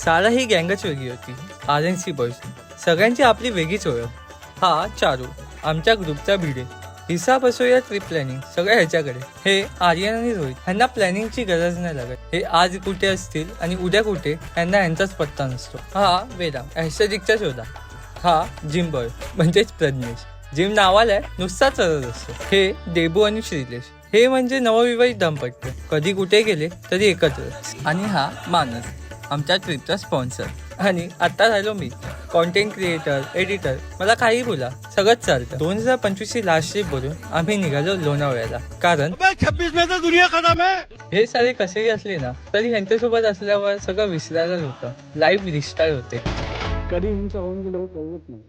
सारा ही गँगच वेगळी होती. RNC boys सगळ्यांची आपली वेगळीच ओळख. हा चारू आमच्या ग्रुपचा भिडे. हिसाब बसवूया ट्रिप प्लॅनिंग सगळ्या ह्याच्याकडे. हे आर्यन आणि रोहित ह्यांना प्लॅनिंगची गरज नाही लागत. हे आज कुठे असतील आणि उद्या कुठे ह्यांना यांचाच पत्ता नसतो. हा वेदांग ऐश्वर्यिकचा शोधा. हा जिम बॉय म्हणजेच प्रज्ञेश. जिम नावाला आहे नुसता चढत असतो. हे देबू आणि श्रीलेश हे म्हणजे नवविवाहित दाम्पत्य. कधी कुठे गेले तरी एकत्र. आणि हा मानस आमच्या ट्रिपचा स्पॉन्सर. आणि आता राहिलो मी कॉन्टेंट क्रिएटर एडिटर. मला काही बोला सगळंच चालतं. 2025 ची लास्ट ट्रिप बोलून आम्ही निघालो लोणावळ्याला. कारण 26 में तो दुनिया खत्म है. हे सारे कसेही असले ना तरी ह्यांच्यासोबत असल्यावर सगळं विसरायलाच होतं. लाईफ रिस्टार्ट होते. कधी हिंसा होऊन गेलो कळत नाही.